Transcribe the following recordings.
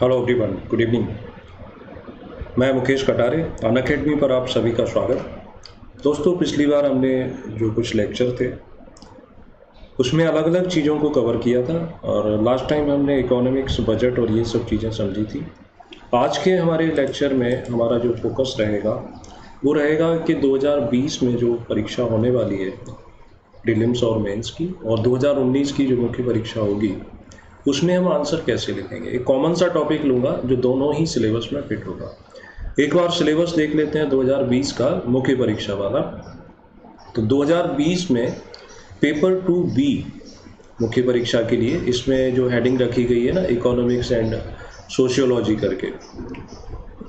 Hello everyone, good evening. मैं Mukesh Katare, Unacademy पर आप सभी का स्वागत। दोस्तों, पिछली बार हमने जो कुछ लेक्चर थे उसमें अलग अलग चीज़ों को कवर किया था और लास्ट टाइम हमने इकोनॉमिक्स, बजट और ये सब चीज़ें समझी थी। आज के हमारे लेक्चर में हमारा जो फोकस रहेगा वो रहेगा कि 2020 में जो परीक्षा होने वाली है प्रीलिम्स और मेंस की, और 2019 की जो मुख्य परीक्षा होगी उसमें हम आंसर कैसे लिखेंगे। एक कॉमन सा टॉपिक लूँगा जो दोनों ही सिलेबस में फिट होगा। एक बार सिलेबस देख लेते हैं 2020 का मुख्य परीक्षा वाला। तो 2020 में पेपर 2B मुख्य परीक्षा के लिए, इसमें जो हेडिंग रखी गई है ना, इकोनॉमिक्स एंड सोशियोलॉजी करके,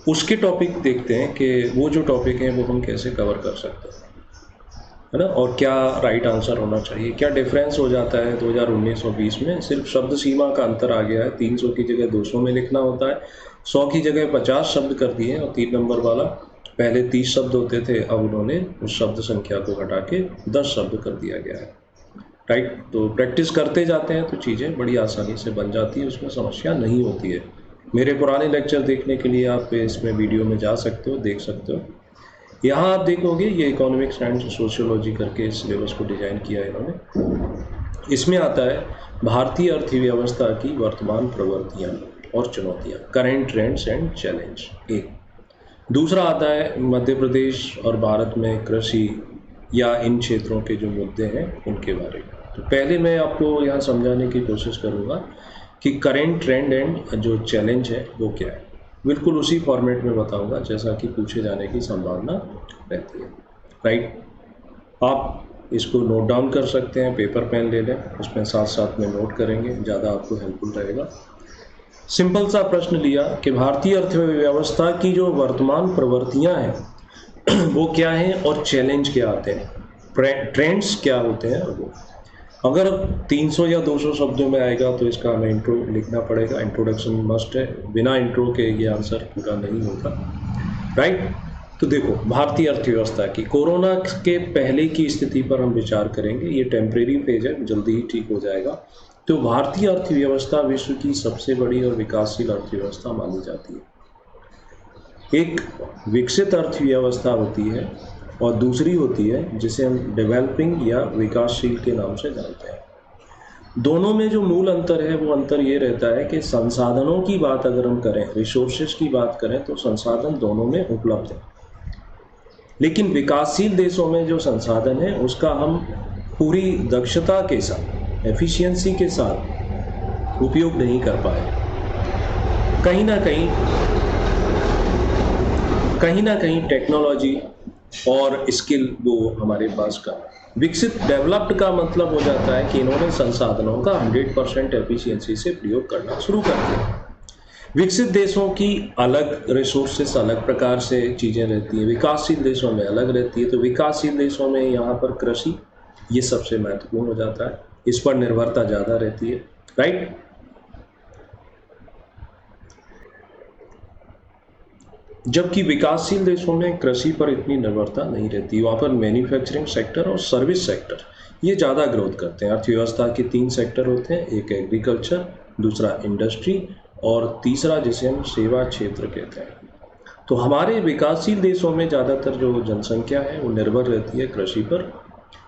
उसके टॉपिक देखते हैं कि वो जो टॉपिक हैं वो हम कैसे कवर कर सकते हैं, है ना, और क्या राइट आंसर होना चाहिए। क्या डिफरेंस हो जाता है 2019 और 20 में। सिर्फ शब्द सीमा का अंतर आ गया है, 300 की जगह 200 में लिखना होता है, 100 की जगह 50 शब्द कर दिए। और 3 नंबर वाला पहले 30 शब्द होते थे, अब उन्होंने उस शब्द संख्या को घटा के 10 शब्द कर दिया गया है। राइट, तो प्रैक्टिस करते जाते हैं तो चीज़ें बड़ी आसानी से बन जाती है, उसमें समस्या नहीं होती है। मेरे पुराने लेक्चर देखने के लिए आप इसमें वीडियो में जा सकते हो, देख सकते हो। यहाँ आप देखोगे ये इकोनॉमिक्स एंड सोशियोलॉजी करके सिलेबस को डिज़ाइन किया है इन्होंने। इसमें आता है भारतीय अर्थव्यवस्था की वर्तमान प्रवृत्तियाँ और चुनौतियाँ, करेंट ट्रेंड्स एंड चैलेंज, एक। दूसरा आता है मध्य प्रदेश और भारत में कृषि या इन क्षेत्रों के जो मुद्दे हैं उनके बारे में। तो पहले मैं आपको यहाँ समझाने की कोशिश करूँगा कि करेंट ट्रेंड एंड जो चैलेंज है वो क्या है। बिल्कुल उसी फॉर्मेट में बताऊंगा जैसा कि पूछे जाने की संभावना रहती है। राइट, आप इसको नोट डाउन कर सकते हैं, पेपर पेन ले लें, उसमें साथ साथ में नोट करेंगे, ज़्यादा आपको हेल्पफुल रहेगा। सिंपल सा प्रश्न लिया कि भारतीय अर्थव्यवस्था की जो वर्तमान प्रवृत्तियां हैं वो क्या हैं और चैलेंज क्या आते हैं, ट्रेंड्स क्या होते हैं। वो अगर 300 या 200 शब्दों में आएगा तो इसका हमें इंट्रो लिखना पड़ेगा, इंट्रोडक्शन मस्ट है, बिना इंट्रो के ये आंसर पूरा नहीं होता। राइट, तो देखो, भारतीय अर्थव्यवस्था की कोरोना के पहले की स्थिति पर हम विचार करेंगे। ये टेम्परेरी फेज है, जल्दी ही ठीक हो जाएगा। तो भारतीय अर्थव्यवस्था विश्व की सबसे बड़ी और विकासशील अर्थव्यवस्था मानी जाती है। एक विकसित अर्थव्यवस्था होती है और दूसरी होती है जिसे हम डेवलपिंग या विकासशील के नाम से जानते हैं। दोनों में जो मूल अंतर है वो अंतर ये रहता है कि संसाधनों की बात अगर हम करें, रिसोर्सेज की बात करें, तो संसाधन दोनों में उपलब्ध है। लेकिन विकासशील देशों में जो संसाधन है उसका हम पूरी दक्षता के साथ, एफिशिएंसी के साथ उपयोग नहीं कर पाए। कहीं ना कहीं टेक्नोलॉजी और स्किल वो हमारे पास का विकसित, डेवलप्ड का मतलब हो जाता है कि इन्होंने संसाधनों का 100% एफिशिएंसी से प्रयोग करना शुरू कर दिया। विकसित देशों की अलग रिसोर्सेस, अलग प्रकार से चीज़ें रहती हैं, विकासशील देशों में अलग रहती है। तो विकासशील देशों में यहाँ पर कृषि ये सबसे महत्वपूर्ण हो जाता है, इस पर निर्भरता ज़्यादा रहती है। राइट, जबकि विकासशील देशों में कृषि पर इतनी निर्भरता नहीं रहती। वहाँ पर मैन्युफैक्चरिंग सेक्टर और सर्विस सेक्टर ये ज़्यादा ग्रोथ करते हैं। अर्थव्यवस्था के 3 सेक्टर होते हैं, एक एग्रीकल्चर, दूसरा इंडस्ट्री और तीसरा जिसे हम सेवा क्षेत्र कहते हैं। तो हमारे विकासशील देशों में ज़्यादातर जो जनसंख्या है वो निर्भर रहती है कृषि पर।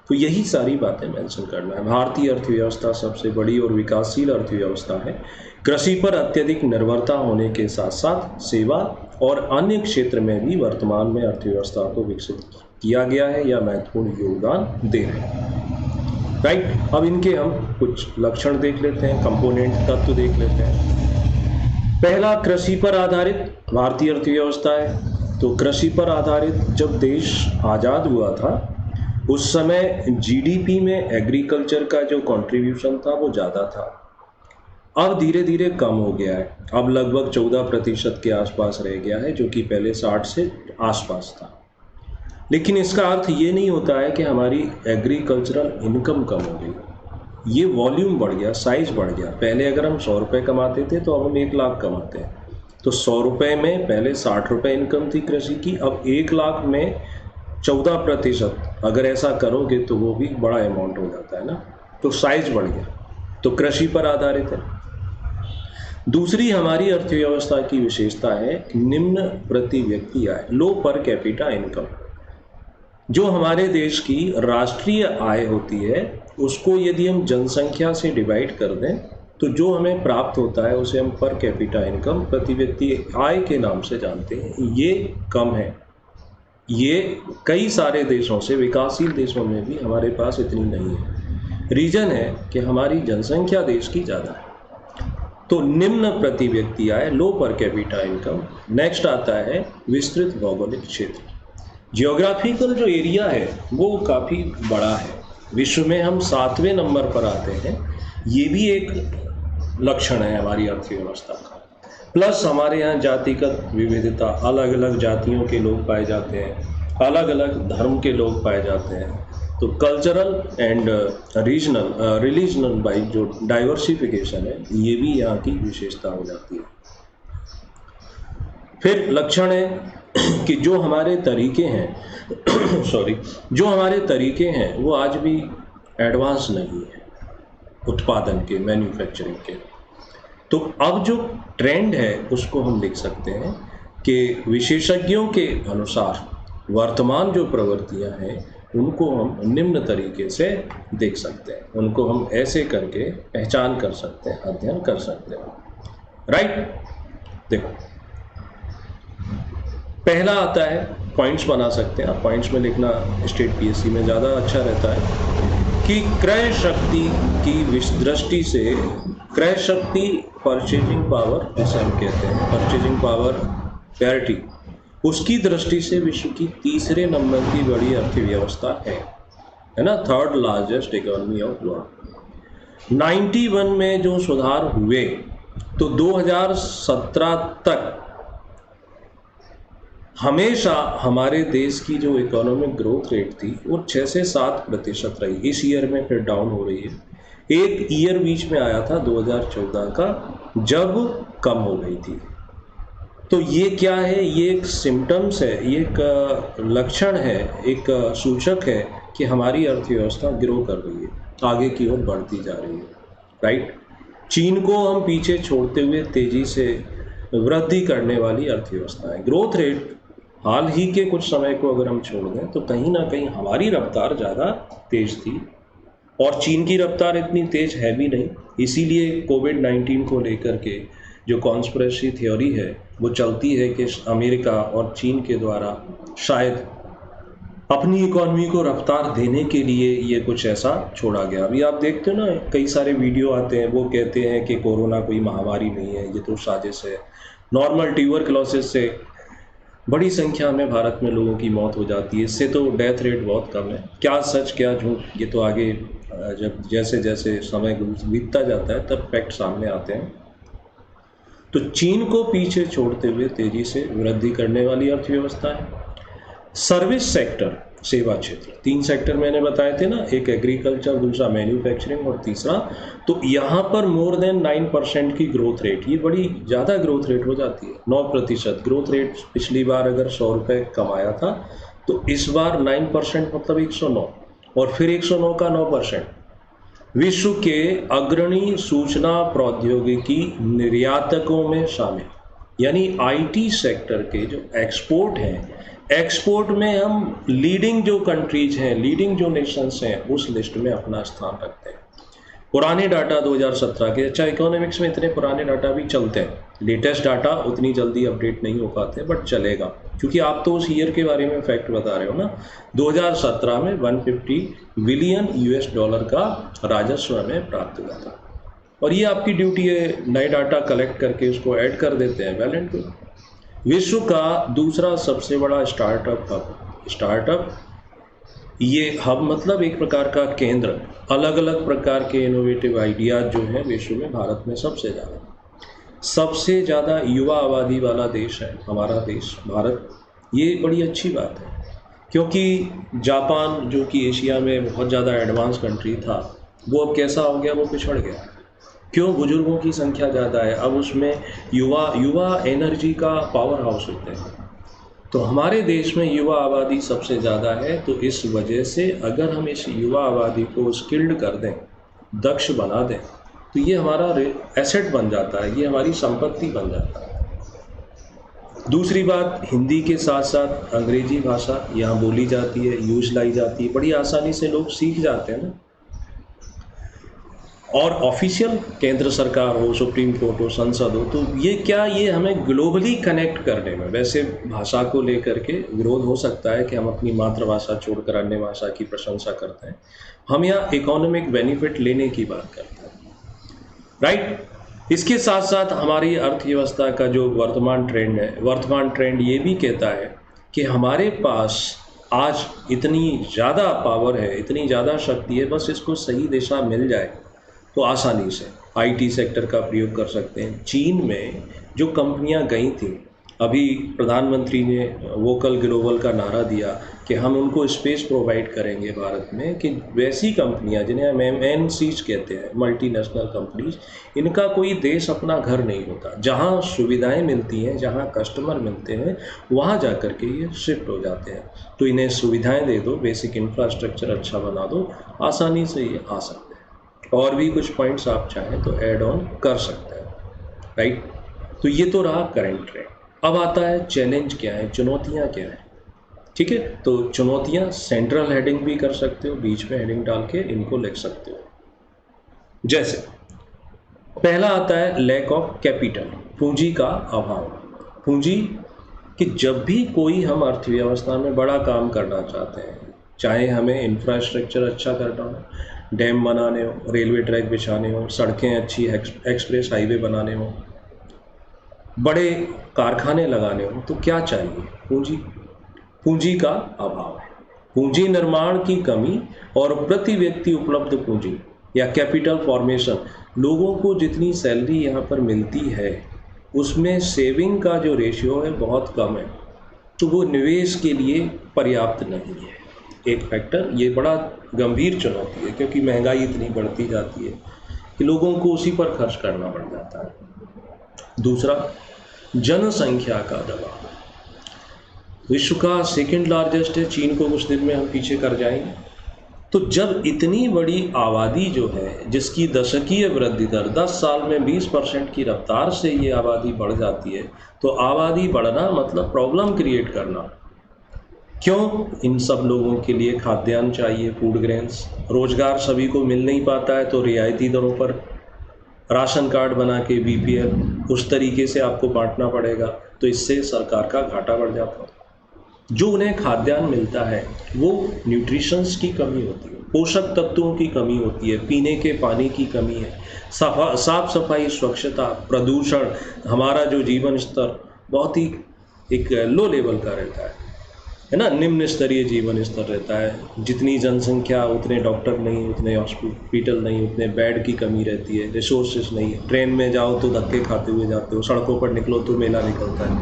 तो यही सारी बातें मेंशन करना है। भारतीय अर्थव्यवस्था सबसे बड़ी और विकासशील अर्थव्यवस्था है। कृषि पर अत्यधिक निर्भरता होने के साथ साथ सेवा और अन्य क्षेत्र में भी वर्तमान में अर्थव्यवस्था को विकसित किया गया है या महत्वपूर्ण योगदान दे रहे हैं। राइट, अब इनके हम कुछ लक्षण देख लेते हैं, कंपोनेंट तत्व देख लेते हैं। पहला, कृषि पर आधारित भारतीय अर्थव्यवस्था है। तो कृषि पर आधारित, जब देश आज़ाद हुआ था उस समय जीडीपी में एग्रीकल्चर का जो कंट्रीब्यूशन था वो ज़्यादा था। अब धीरे धीरे कम हो गया है, अब लगभग 14% के आसपास रह गया है, जो कि पहले 60 से आसपास था। लेकिन इसका अर्थ ये नहीं होता है कि हमारी एग्रीकल्चरल इनकम कम हो गई। ये वॉल्यूम बढ़ गया, साइज बढ़ गया। पहले अगर हम 100 रुपये कमाते थे तो अब हम 1 लाख कमाते हैं। तो 100 रुपये में पहले 60 रुपये इनकम थी कृषि की, अब 1 लाख में 14%। अगर ऐसा करोगे तो वो भी बड़ा अमाउंट हो जाता है ना। तो साइज बढ़ गया, तो कृषि पर आधारित है। दूसरी हमारी अर्थव्यवस्था की विशेषता है निम्न प्रति व्यक्ति आय, लो पर कैपिटा इनकम। जो हमारे देश की राष्ट्रीय आय होती है उसको यदि हम जनसंख्या से डिवाइड कर दें तो जो हमें प्राप्त होता है उसे हम पर कैपिटा इनकम, प्रति व्यक्ति आय के नाम से जानते हैं। ये कम है। ये कई सारे देशों से, विकासशील देशों में भी हमारे पास इतनी नहीं है। रीजन है कि हमारी जनसंख्या देश की ज़्यादा है। तो निम्न प्रति व्यक्ति आय, लो पर कैपिटा इनकम। नेक्स्ट आता है विस्तृत भौगोलिक क्षेत्र। जियोग्राफिकल जो एरिया है वो काफ़ी बड़ा है। विश्व में हम 7वें नंबर पर आते हैं। ये भी एक लक्षण है हमारी अर्थव्यवस्था का। प्लस हमारे यहाँ जातिगत विविधता, अलग अलग जातियों के लोग पाए जाते हैं, अलग अलग धर्म के लोग पाए जाते हैं। तो कल्चरल एंड रिलीजनल वाइज जो डाइवर्सिफिकेशन है ये भी यहाँ की विशेषता हो जाती है। फिर लक्षण है कि जो हमारे तरीके हैं जो हमारे तरीके हैं वो आज भी एडवांस नहीं है उत्पादन के, मैन्युफैक्चरिंग के। तो अब जो ट्रेंड है उसको हम लिख सकते हैं कि विशेषज्ञों के अनुसार वर्तमान जो प्रवृत्तियां हैं उनको हम निम्न तरीके से देख सकते हैं। उनको हम ऐसे करके पहचान कर सकते हैं, अध्ययन कर सकते हैं। राइट, देखो पहला आता है, पॉइंट्स बना सकते हैं आप। पॉइंट्स में लिखना स्टेट पीएससी में ज़्यादा अच्छा रहता है कि क्रय शक्ति की दृष्टि से, क्रय शक्ति परचेजिंग पावर जैसे हम कहते हैं, परचेजिंग पावर पैरिटी, उसकी दृष्टि से विश्व की तीसरे नंबर की बड़ी अर्थव्यवस्था है ना, third largest economy of world. 91 में जो सुधार हुए तो 2017 तक हमेशा हमारे देश की जो इकोनॉमिक ग्रोथ रेट थी वो 6 से 7% रही। इस ईयर में फिर डाउन हो रही है। एक ईयर बीच में आया था 2014 का जब कम हो गई थी। तो ये क्या है? ये एक सिम्टम्स है, ये एक लक्षण है, एक सूचक है कि हमारी अर्थव्यवस्था ग्रो कर रही है, आगे की ओर बढ़ती जा रही है। राइट, चीन को हम पीछे छोड़ते हुए तेजी से वृद्धि करने वाली अर्थव्यवस्था है। ग्रोथ रेट हाल ही के कुछ समय को अगर हम छोड़ दें तो कहीं ना कहीं हमारी रफ्तार ज़्यादा तेज थी और चीन की रफ्तार इतनी तेज है भी नहीं। इसीलिए कोविड-19 को लेकर के जो कॉन्स्पिरेसी थ्योरी है वो चलती है कि अमेरिका और चीन के द्वारा शायद अपनी इकोनॉमी को रफ्तार देने के लिए ये कुछ ऐसा छोड़ा गया। अभी आप देखते हो ना, कई सारे वीडियो आते हैं, वो कहते हैं कि कोरोना कोई महामारी नहीं है, ये तो साजिश है। नॉर्मल ट्यूबरक्लोसिस से बड़ी संख्या में भारत में लोगों की मौत हो जाती है, इससे तो डेथ रेट बहुत कम है। क्या सच क्या झूठ, ये तो आगे जब जैसे जैसे समय बीतता जाता है तब फैक्ट सामने आते हैं। तो चीन को पीछे छोड़ते हुए तेजी से वृद्धि करने वाली अर्थव्यवस्था है। सर्विस सेक्टर, सेवा क्षेत्र, 3 सेक्टर मैंने बताए थे ना, एक एग्रीकल्चर, दूसरा मैन्युफैक्चरिंग और तीसरा, तो यहाँ पर मोर देन 9% की ग्रोथ रेट, ये बड़ी ज़्यादा ग्रोथ रेट हो जाती है। 9% ग्रोथ रेट। पिछली बार अगर 100 रुपये कमाया था तो इस बार 9% मतलब 109, और फिर 109 का 9%। विश्व के अग्रणी सूचना प्रौद्योगिकी निर्यातकों में शामिल, यानी आईटी सेक्टर के जो एक्सपोर्ट हैं, एक्सपोर्ट में हम लीडिंग जो कंट्रीज हैं, लीडिंग जो नेशंस हैं, उस लिस्ट में अपना स्थान रखते हैं। पुराने डाटा 2017 के, अच्छा इकोनॉमिक्स में इतने पुराने डाटा भी चलते हैं, लेटेस्ट डाटा उतनी जल्दी अपडेट नहीं हो पाते, बट चलेगा क्योंकि आप तो उस ईयर के बारे में फैक्ट बता रहे हो ना। 2017 में 150 बिलियन US$ का राजस्व हमें प्राप्त हुआ था, और ये आपकी ड्यूटी है, नए डाटा कलेक्ट करके उसको ऐड कर देते हैं, वेल एंड गुड। विश्व का दूसरा सबसे बड़ा स्टार्टअप हब, स्टार्टअप ये हब मतलब एक प्रकार का केंद्र, अलग अलग प्रकार के इनोवेटिव आइडियाज जो हैं विश्व में भारत में सबसे ज़्यादा युवा आबादी वाला देश है हमारा देश भारत। ये बड़ी अच्छी बात है क्योंकि जापान जो कि एशिया में बहुत ज़्यादा एडवांस कंट्री था, वो अब कैसा हो गया, वो पिछड़ गया। क्यों? बुजुर्गों की संख्या ज़्यादा है, अब उसमें युवा एनर्जी का पावर हाउस होते हैं। तो हमारे देश में युवा आबादी सबसे ज़्यादा है, तो इस वजह से अगर हम इस युवा आबादी को स्किल्ड कर दें, दक्ष बना दें, तो ये हमारा एसेट बन जाता है, ये हमारी संपत्ति बन जाता है। दूसरी बात, हिंदी के साथ साथ अंग्रेजी भाषा यहाँ बोली जाती है, यूज लाई जाती है, बड़ी आसानी से लोग सीख जाते हैं ना। और ऑफिशियल केंद्र सरकार हो, सुप्रीम कोर्ट हो, संसद हो, तो ये हमें ग्लोबली कनेक्ट करने में, वैसे भाषा को लेकर के विरोध हो सकता है कि हम अपनी मातृभाषा छोड़कर अन्य भाषा की प्रशंसा करते हैं, हम यहाँ इकोनॉमिक बेनिफिट लेने की बात करते हैं, राइट। इसके साथ साथ हमारी अर्थव्यवस्था का जो वर्तमान ट्रेंड ये भी कहता है कि हमारे पास आज इतनी ज़्यादा पावर है, इतनी ज़्यादा शक्ति है, बस इसको सही दिशा मिल जाए तो आसानी से आईटी सेक्टर का प्रयोग कर सकते हैं। चीन में जो कंपनियां गई थी, अभी प्रधानमंत्री ने वोकल ग्लोबल का नारा दिया कि हम उनको स्पेस प्रोवाइड करेंगे भारत में, कि वैसी कंपनियां जिन्हें हम MNCs कहते हैं, मल्टीनेशनल कंपनीज, इनका कोई देश अपना घर नहीं होता। जहां सुविधाएं मिलती हैं, जहां कस्टमर मिलते हैं, वहां जा कर के ये शिफ्ट हो जाते हैं। तो इन्हें सुविधाएं दे दो, बेसिक इंफ्रास्ट्रक्चर अच्छा बना दो, आसानी से ये आ सकते हैं। और भी कुछ पॉइंट्स आप चाहें तो ऐड ऑन कर सकते हैं, राइट। तो ये तो रहा करंट ट्रेंड। अब आता है चैलेंज क्या है, चुनौतियां क्या है, ठीक है। तो चुनौतियां सेंट्रल हेडिंग भी कर सकते हो, बीच में हेडिंग डाल के इनको लिख सकते हो। जैसे पहला आता है लैक ऑफ कैपिटल, पूंजी का अभाव। पूंजी कि जब भी कोई हम अर्थव्यवस्था में बड़ा काम करना चाहते हैं, चाहे हमें इंफ्रास्ट्रक्चर अच्छा करना हो, डैम बनाने हो, रेलवे ट्रैक बिछाने हो, सड़कें अच्छी, एक्सप्रेस हाईवे बनाने हो, बड़े कारखाने लगाने हो, तो क्या चाहिए, पूंजी। पूंजी का अभाव है, पूंजी निर्माण की कमी और प्रति व्यक्ति उपलब्ध पूंजी या कैपिटल फॉर्मेशन, लोगों को जितनी सैलरी यहाँ पर मिलती है उसमें सेविंग का जो रेशियो है बहुत कम है, तो वो निवेश के लिए पर्याप्त नहीं है। एक फैक्टर, ये बड़ा गंभीर चुनौती है, क्योंकि महंगाई इतनी बढ़ती जाती है कि लोगों को उसी पर खर्च करना पड़ जाता है। दूसरा, जनसंख्या का दबाव। विश्व का सेकंड लार्जेस्ट है, चीन को कुछ दिन में हम पीछे कर जाएंगे। तो जब इतनी बड़ी आबादी जो है, जिसकी दशकीय वृद्धि दर 10 साल में 20% की रफ्तार से ये आबादी बढ़ जाती है, तो आबादी बढ़ना मतलब प्रॉब्लम क्रिएट करना। क्यों? इन सब लोगों के लिए खाद्यान्न चाहिए, फूड ग्रेन्स, रोजगार सभी को मिल नहीं पाता है, तो रियायती दरों पर राशन कार्ड बना के BPL उस तरीके से आपको बांटना पड़ेगा, तो इससे सरकार का घाटा बढ़ जाता है। जो उन्हें खाद्यान्न मिलता है वो न्यूट्रिशंस की कमी होती है, पोषक तत्वों की कमी होती है, पीने के पानी की कमी है, साफ सफाई, स्वच्छता, प्रदूषण, हमारा जो जीवन स्तर बहुत ही एक लो लेवल का रहता है ना, निम्न स्तरीय जीवन स्तर रहता है। जितनी जनसंख्या उतने डॉक्टर नहीं, उतने हॉस्पिटल नहीं, उतने बेड की कमी रहती है, रिसोर्सेज नहीं। ट्रेन में जाओ तो धक्के खाते हुए जाते हो, सड़कों पर निकलो तो मेला निकलता है।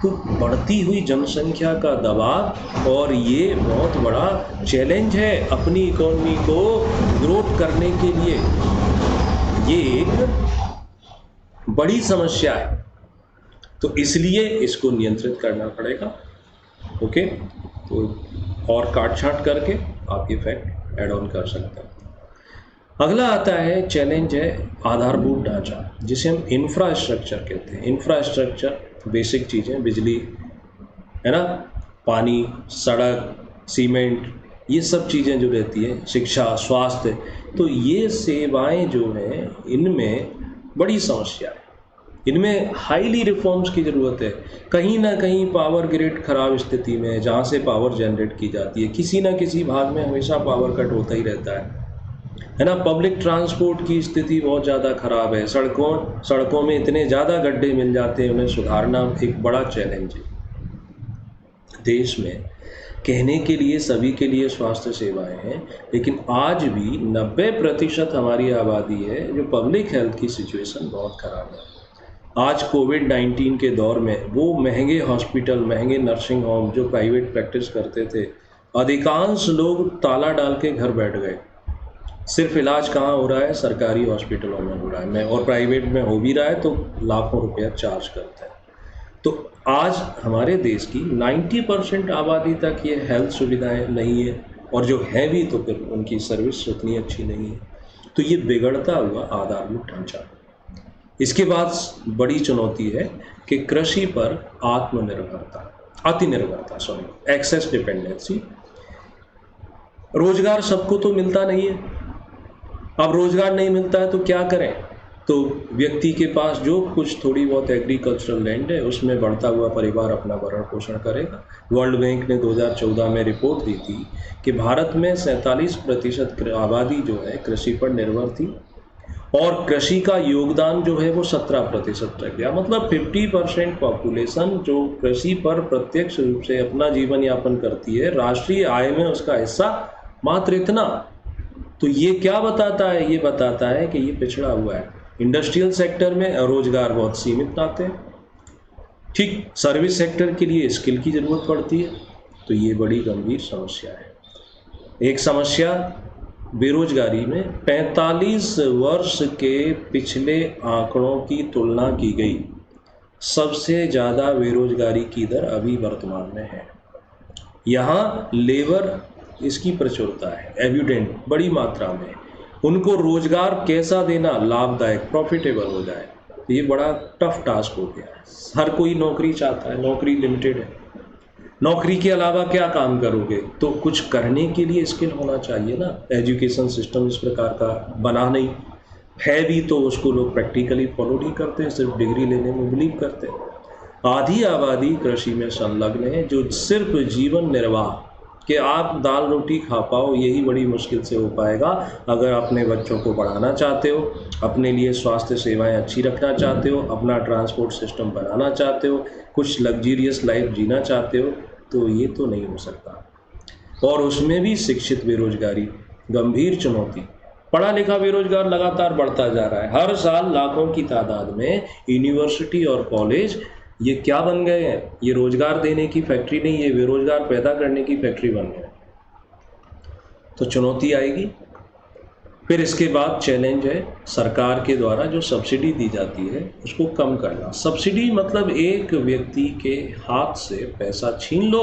तो बढ़ती हुई जनसंख्या का दबाव, और ये बहुत बड़ा चैलेंज है अपनी इकोनॉमी को ग्रोथ करने के लिए, ये एक बड़ी समस्या है। तो इसलिए इसको नियंत्रित करना पड़ेगा। ओके, तो और काट छांट करके आप ये फैक्ट ऐड ऑन कर सकते हैं। अगला आता है चैलेंज है आधारभूत ढांचा, जिसे हम इंफ्रास्ट्रक्चर कहते हैं। इंफ्रास्ट्रक्चर बेसिक चीज़ें, बिजली है ना, पानी, सड़क, सीमेंट, ये सब चीज़ें जो रहती है, शिक्षा, स्वास्थ्य, तो ये सेवाएं जो हैं इनमें बड़ी समस्या है, इनमें हाईली रिफॉर्म्स की ज़रूरत है। कहीं ना कहीं पावर ग्रिड खराब स्थिति में है, जहाँ से पावर जनरेट की जाती है, किसी ना किसी भाग में हमेशा पावर कट होता ही रहता है ना। पब्लिक ट्रांसपोर्ट की स्थिति बहुत ज़्यादा ख़राब है, सड़कों में इतने ज़्यादा गड्ढे मिल जाते हैं, उन्हें सुधारना एक बड़ा चैलेंज है। देश में कहने के लिए सभी के लिए स्वास्थ्य सेवाएं हैं, लेकिन आज भी 90% हमारी आबादी है जो पब्लिक हेल्थ की सिचुएशन बहुत ख़राब है। आज कोविड-19 के दौर में वो महंगे हॉस्पिटल, महंगे नर्सिंग होम जो प्राइवेट प्रैक्टिस करते थे, अधिकांश लोग ताला डाल के घर बैठ गए। सिर्फ इलाज कहाँ हो रहा है? सरकारी हॉस्पिटलों में हो रहा है, और प्राइवेट में हो भी रहा है तो लाखों रुपया चार्ज करते हैं। तो आज हमारे देश की 90% आबादी तक ये हेल्थ सुविधाएं नहीं है, और जो है भी तो फिर उनकी सर्विस उतनी अच्छी नहीं है। तो ये बिगड़ता हुआ आधारभूत ढांचा। इसके बाद बड़ी चुनौती है कि कृषि पर एक्सेस डिपेंडेंसी। रोजगार सबको तो मिलता नहीं है। अब रोजगार नहीं मिलता है तो क्या करें? तो व्यक्ति के पास जो कुछ थोड़ी बहुत एग्रीकल्चरल लैंड है उसमें बढ़ता हुआ परिवार अपना भरण पोषण करेगा। वर्ल्ड बैंक ने 2014 में रिपोर्ट दी थी कि भारत में 47% आबादी जो है कृषि पर निर्भर थी और कृषि का योगदान जो है वो 17% रह गया। मतलब 50% पॉपुलेशन जो कृषि पर प्रत्यक्ष रूप से अपना जीवन यापन करती है, राष्ट्रीय आय में उसका हिस्सा मात्र इतना। तो ये क्या बताता है? ये बताता है कि ये पिछड़ा हुआ है। इंडस्ट्रियल सेक्टर में रोजगार बहुत सीमित आते हैं। ठीक, सर्विस सेक्टर के लिए स्किल की ज़रूरत पड़ती है। तो ये बड़ी गंभीर समस्या है। एक समस्या बेरोजगारी में 45 वर्ष के पिछले आंकड़ों की तुलना की गई, सबसे ज़्यादा बेरोजगारी की दर अभी वर्तमान में है। यहाँ लेबर इसकी प्रचुरता है, एविडेंट बड़ी मात्रा में। उनको रोजगार कैसा देना लाभदायक, प्रॉफिटेबल हो जाए, ये बड़ा टफ टास्क हो गया है। हर कोई नौकरी चाहता है, नौकरी लिमिटेड है। नौकरी के अलावा क्या काम करोगे? तो कुछ करने के लिए स्किल होना चाहिए ना। एजुकेशन सिस्टम इस प्रकार का बना नहीं है भी तो उसको लोग प्रैक्टिकली फॉलो नहीं करते हैं, सिर्फ डिग्री लेने में बिलीव करते हैं। आधी आबादी कृषि में संलग्न है, जो सिर्फ जीवन निर्वाह कि आप दाल रोटी खा पाओ यही बड़ी मुश्किल से हो पाएगा। अगर अपने बच्चों को पढ़ाना चाहते हो, अपने लिए स्वास्थ्य सेवाएं अच्छी रखना चाहते हो, अपना ट्रांसपोर्ट सिस्टम बनाना चाहते हो, कुछ लग्जरियस लाइफ जीना चाहते हो, तो ये तो नहीं हो सकता। और उसमें भी शिक्षित बेरोजगारी गंभीर चुनौती। पढ़ा लिखा बेरोजगार लगातार बढ़ता जा रहा है। हर साल लाखों की तादाद में यूनिवर्सिटी और कॉलेज ये क्या बन गए हैं? ये रोजगार देने की फैक्ट्री नहीं, ये बेरोजगार पैदा करने की फैक्ट्री बन गए। तो चुनौती आएगी। फिर इसके बाद चैलेंज है सरकार के द्वारा जो सब्सिडी दी जाती है उसको कम करना। सब्सिडी मतलब एक व्यक्ति के हाथ से पैसा छीन लो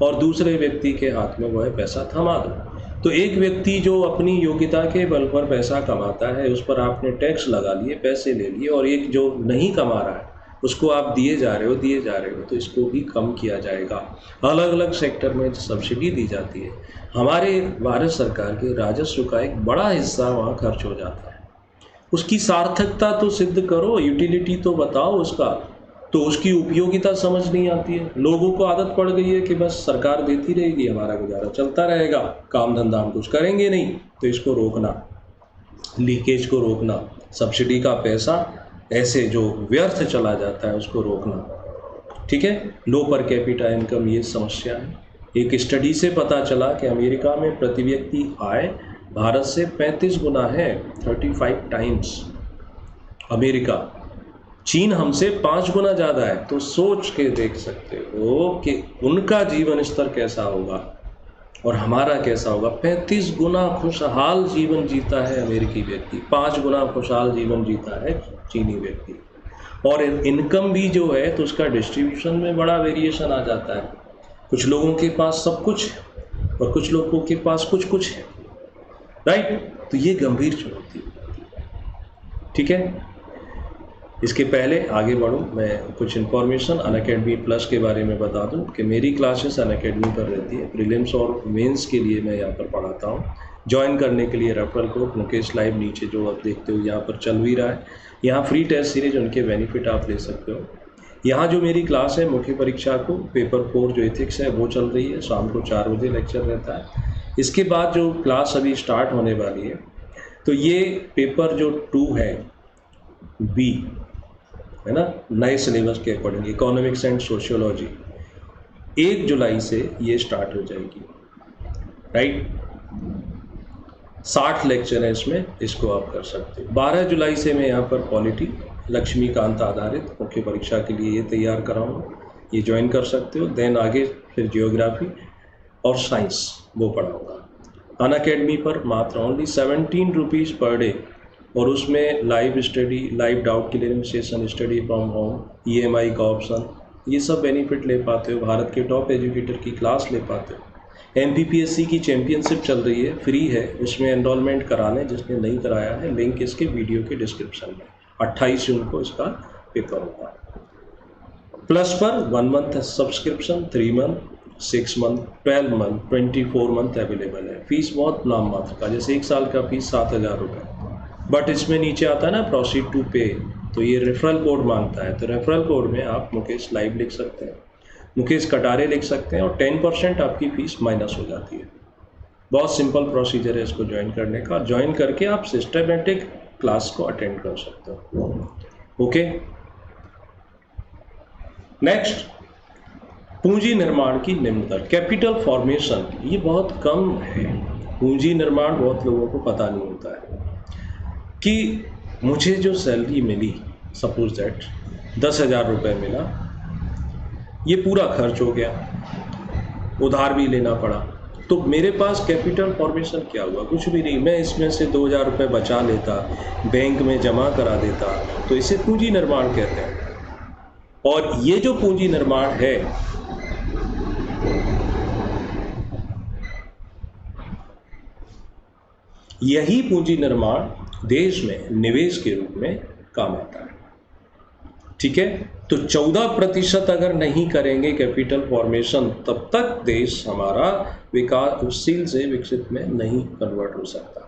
और दूसरे व्यक्ति के हाथ में वह पैसा थमा दो। तो एक व्यक्ति जो अपनी योग्यता के बल पर पैसा कमाता है उस पर आपने टैक्स लगा लिए, पैसे ले लिए, और एक जो नहीं कमा रहा है उसको आप दिए जा रहे हो, तो इसको भी कम किया जाएगा। अलग अलग सेक्टर में सब्सिडी दी जाती है, हमारे भारत सरकार के राजस्व का एक बड़ा हिस्सा वहाँ खर्च हो जाता है। उसकी सार्थकता तो सिद्ध करो, यूटिलिटी तो बताओ उसका, तो उसकी उपयोगिता समझ नहीं आती है। लोगों को आदत पड़ गई है कि बस सरकार देती रहेगी, हमारा गुजारा चलता रहेगा, काम धंधा हम कुछ करेंगे नहीं। तो इसको रोकना, लीकेज को रोकना, सब्सिडी का पैसा ऐसे जो व्यर्थ चला जाता है उसको रोकना। ठीक है, लो पर कैपिटा इनकम ये समस्या है। एक स्टडी से पता चला कि अमेरिका में प्रति व्यक्ति आय भारत से 35 गुना है, 35 टाइम्स अमेरिका। चीन हमसे 5 गुना ज़्यादा है। तो सोच के देख सकते हो कि उनका जीवन स्तर कैसा होगा और हमारा कैसा होगा। 35 गुना खुशहाल जीवन जीता है अमेरिकी व्यक्ति, 5 गुना खुशहाल जीवन जीता है चीनी व्यक्ति। और इनकम भी जो है तो उसका डिस्ट्रीब्यूशन में बड़ा वेरिएशन आ जाता है। कुछ लोगों के पास सब कुछ और कुछ लोगों के पास कुछ कुछ है, राइट। तो ये गंभीर चुनौती है। ठीक है, इसके पहले आगे बढ़ूँ मैं कुछ इन्फॉर्मेशन अनअकैडमी प्लस के बारे में बता दूं कि मेरी क्लासेस अनअकैडमी पर रहती है। प्रीलिम्स और मेंस के लिए मैं यहाँ पर पढ़ाता हूँ। ज्वाइन करने के लिए रेफरल कोड मुकेश लाइव नीचे जो आप देखते हो यहाँ पर चल भी रहा है। यहाँ फ्री टेस्ट सीरीज उनके बेनिफिट आप ले सकते हो। यहाँ जो मेरी क्लास है मुख्य परीक्षा को पेपर 4 जो एथिक्स है वो चल रही है, शाम को 4 बजे लेक्चर रहता है। इसके बाद जो क्लास अभी स्टार्ट होने वाली है तो ये पेपर जो 2 है बी है ना, नए सिलेबस के अकॉर्डिंग इकोनॉमिक्स एंड सोशियोलॉजी 1 जुलाई से ये स्टार्ट हो जाएगी, राइट। 60 लेक्चर है इसमें, इसको आप कर सकते हो। 12 जुलाई से मैं यहाँ पर पॉलिटी लक्ष्मीकांत आधारित मुख्य परीक्षा के लिए ये तैयार कराऊंगा, ये ज्वाइन कर सकते हो। देन आगे फिर जियोग्राफी और साइंस वो पढ़ाऊँगा अनअकैडमी पर मात्र ओनली 17 रुपीज़ पर डे। और उसमें live study, live doubt clearing session, study from home, EMI का ऑप्शन, ये सब बेनिफिट ले पाते हो। भारत के टॉप एजुकेटर की क्लास ले पाते हो। MPPSC की चैम्पियनशिप चल रही है, फ्री है, उसमें एनरोलमेंट करा लें जिसने नहीं कराया है। लिंक इसके वीडियो के डिस्क्रिप्शन में। 28 जून को इसका पेपर होगा। प्लस पर 1 month subscription, 3 month, 6 month, 12 month, 24 month available है। फीस बहुत नाम मात्र का, जैसे 1 साल का फीस 7,000 रुपये, बट इसमें नीचे आता है ना प्रोसीड टू पे, तो ये रेफरल कोड मांगता है। तो रेफरल कोड में आप मुकेश लाइव लिख सकते हैं, मुकेश कटारे लिख सकते हैं और 10% आपकी फ़ीस माइनस हो जाती है। बहुत सिंपल प्रोसीजर है इसको ज्वाइन करने का। ज्वाइन करके आप सिस्टमेटिक क्लास को अटेंड कर सकते हो। ओके, नेक्स्ट, पूंजी निर्माण की निम्न दर, कैपिटल फॉर्मेशन, ये बहुत कम है। पूंजी निर्माण बहुत लोगों को पता नहीं होता है कि मुझे जो सैलरी मिली, सपोज दैट 10,000 रुपये मिला, ये पूरा खर्च हो गया, उधार भी लेना पड़ा, तो मेरे पास कैपिटल फॉर्मेशन क्या हुआ? कुछ भी नहीं। मैं इसमें से 2,000 रुपये बचा लेता, बैंक में जमा करा देता, तो इसे पूंजी निर्माण कहते हैं। और ये जो पूंजी निर्माण है, यही पूंजी निर्माण देश में निवेश के रूप में काम आता है। ठीक है, तो 14% अगर नहीं करेंगे कैपिटल फॉर्मेशन, तब तक देश हमारा विकासशील से विकसित में नहीं कन्वर्ट हो सकता।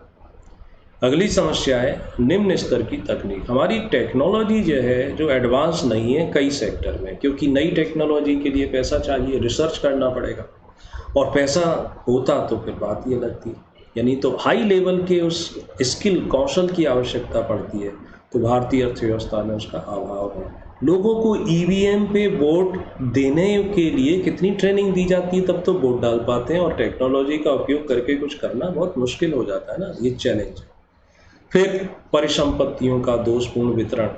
अगली समस्या है निम्न स्तर की तकनीक। हमारी टेक्नोलॉजी जो है, जो एडवांस नहीं है कई सेक्टर में, क्योंकि नई टेक्नोलॉजी के लिए पैसा चाहिए, रिसर्च करना पड़ेगा, और पैसा होता तो फिर बात ये लगती, यानी तो हाई लेवल के उस स्किल, कौशल की आवश्यकता पड़ती है। तो भारतीय अर्थव्यवस्था में उसका अभाव है। लोगों को EVM पे वोट देने के लिए कितनी ट्रेनिंग दी जाती है, तब तो वोट डाल पाते हैं, और टेक्नोलॉजी का उपयोग करके कुछ करना बहुत मुश्किल हो जाता है ना, ये चैलेंज है। फिर परिसंपत्तियों का दोषपूर्ण वितरण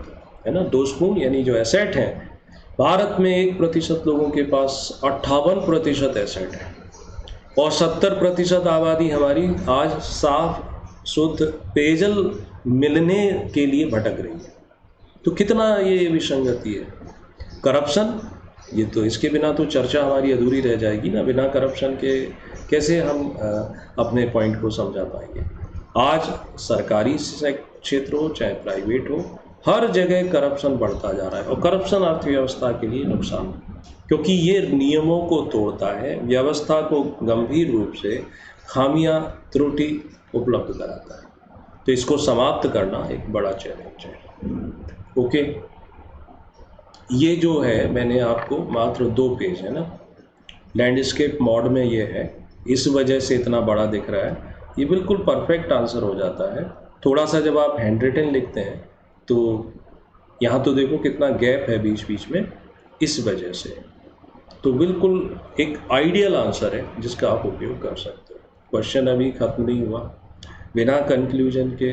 है ना, दोषपूर्ण यानी जो एसेट हैं, भारत में 1% लोगों के पास 58% एसेट है, और 70% आबादी हमारी आज साफ शुद्ध पेयजल मिलने के लिए भटक रही है। तो कितना ये विसंगति है। करप्शन, ये तो इसके बिना तो चर्चा हमारी अधूरी रह जाएगी ना। बिना करप्शन के कैसे हम अपने पॉइंट को समझा पाएंगे। आज सरकारी क्षेत्र हो चाहे प्राइवेट हो, हर जगह करप्शन बढ़ता जा रहा है, और करप्शन अर्थव्यवस्था के लिए नुकसान, क्योंकि ये नियमों को तोड़ता है, व्यवस्था को गंभीर रूप से खामियां, त्रुटि उपलब्ध कराता है। तो इसको समाप्त करना एक बड़ा चैलेंज है। ओके, ये जो है मैंने आपको मात्र 2 पेज है ना, लैंडस्केप मोड में ये है, इस वजह से इतना बड़ा दिख रहा है। ये बिल्कुल परफेक्ट आंसर हो जाता है। थोड़ा सा जब आप हैंड रिटन लिखते हैं तो यहाँ तो देखो कितना गैप है बीच बीच में, इस वजह से। तो बिल्कुल एक आइडियल आंसर है जिसका आप उपयोग कर सकते हो। क्वेश्चन अभी ख़त्म नहीं हुआ। बिना कंक्लूजन के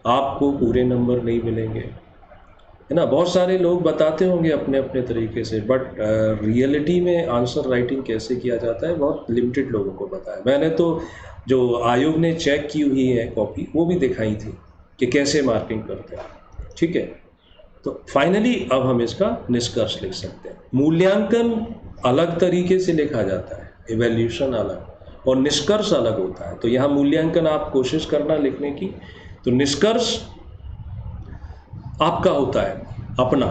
आपको पूरे नंबर नहीं मिलेंगे, है ना। बहुत सारे लोग बताते होंगे अपने अपने तरीके से, बट रियलिटी में आंसर राइटिंग कैसे किया जाता है बहुत लिमिटेड लोगों को पता है। मैंने तो जो आयोग ने चेक की हुई है कॉपी, वो भी दिखाई थी कि कैसे मार्किंग करते हैं। ठीक है, तो फाइनली अब हम इसका निष्कर्ष लिख सकते हैं। मूल्यांकन अलग तरीके से लिखा जाता है, इवैल्यूएशन अलग और निष्कर्ष अलग होता है। तो यहाँ मूल्यांकन आप कोशिश करना लिखने की, तो निष्कर्ष आपका होता है अपना,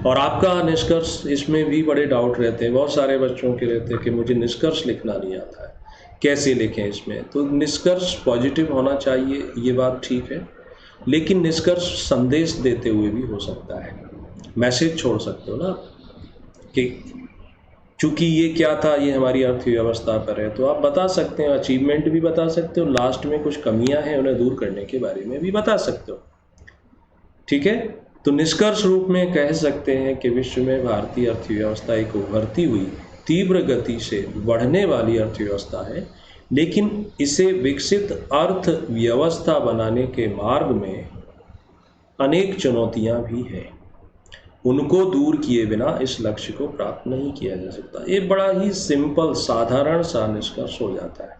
और आपका निष्कर्ष, इसमें भी बड़े डाउट रहते हैं, बहुत सारे बच्चों के रहते हैं कि मुझे निष्कर्ष लिखना नहीं आता है, कैसे लिखें इसमें। तो निष्कर्ष पॉजिटिव होना चाहिए, ये बात ठीक है, लेकिन निष्कर्ष संदेश देते हुए भी हो सकता है। मैसेज छोड़ सकते हो ना कि चूँकि ये क्या था, ये हमारी अर्थव्यवस्था पर है, तो आप बता सकते हो, अचीवमेंट भी बता सकते हो, लास्ट में कुछ कमियां हैं उन्हें दूर करने के बारे में भी बता सकते हो। ठीक है, तो निष्कर्ष रूप में कह सकते हैं कि विश्व में भारतीय अर्थव्यवस्था एक उभरती हुई, तीव्र गति से बढ़ने वाली अर्थव्यवस्था है, लेकिन इसे विकसित अर्थव्यवस्था बनाने के मार्ग में अनेक चुनौतियां भी हैं। उनको दूर किए बिना इस लक्ष्य को प्राप्त नहीं किया जा सकता। ये बड़ा ही सिंपल, साधारण सा निष्कर्ष हो जाता है।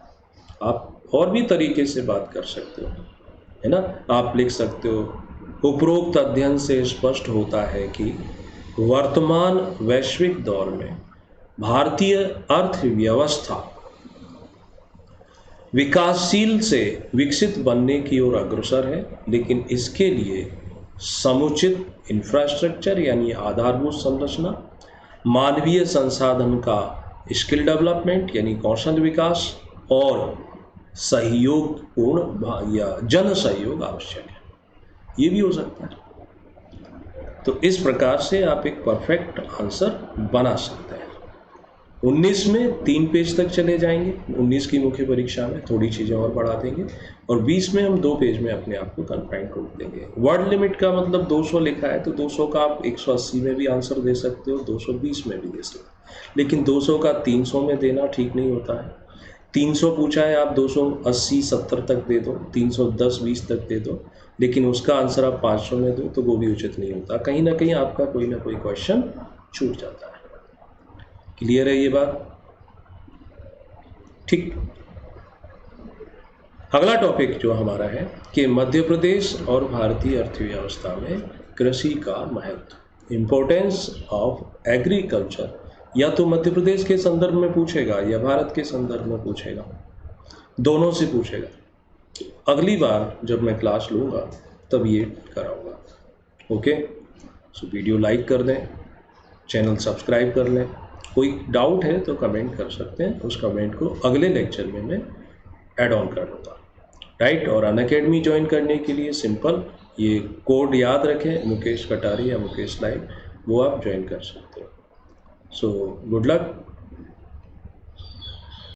आप और भी तरीके से बात कर सकते हो, है ना। आप लिख सकते हो, उपरोक्त अध्ययन से स्पष्ट होता है कि वर्तमान वैश्विक दौर में भारतीय अर्थव्यवस्था विकासशील से विकसित बनने की ओर अग्रसर है, लेकिन इसके लिए समुचित इंफ्रास्ट्रक्चर यानी आधारभूत संरचना, मानवीय संसाधन का स्किल डेवलपमेंट यानी कौशल विकास और सहयोगपूर्ण या जन सहयोग आवश्यक है। ये भी हो सकता है। तो इस प्रकार से आप एक परफेक्ट आंसर बना सकते हैं। 19 में 3 पेज तक चले जाएंगे, 19 की मुख्य परीक्षा में थोड़ी चीज़ें और बढ़ा देंगे, और 20 में हम 2 पेज में अपने आप को कन्फाइन कर देंगे। वर्ड लिमिट का मतलब 200 लिखा है तो 200 का आप 180 में भी आंसर दे सकते हो, 220 में भी दे सकते हो, लेकिन 200 का 300 में देना ठीक नहीं होता है। 300 पूछा है, आप 280 70 तक दे दो, 310 20 तक दे दो, लेकिन उसका आंसर आप 500 में दो तो वो भी उचित नहीं होता। कहीं ना कहीं आपका कोई ना कोई क्वेश्चन छूट जाता है। क्लियर है ये बात? ठीक। अगला टॉपिक जो हमारा है कि मध्य प्रदेश और भारतीय अर्थव्यवस्था में कृषि का महत्व, इम्पोर्टेंस ऑफ एग्रीकल्चर, या तो मध्य प्रदेश के संदर्भ में पूछेगा या भारत के संदर्भ में पूछेगा, दोनों से पूछेगा। अगली बार जब मैं क्लास लूँगा तब ये कराऊंगा। ओके, सो वीडियो लाइक कर दें, चैनल सब्सक्राइब कर लें। कोई डाउट है तो कमेंट कर सकते हैं, उस कमेंट को अगले लेक्चर में मैं ऐड ऑन कर दूँगा। राइट, और अनअकैडमी ज्वाइन करने के लिए सिंपल ये कोड याद रखें, मुकेश कटारी या मुकेश लाइव, वो आप ज्वाइन कर सकते हो। So good luck.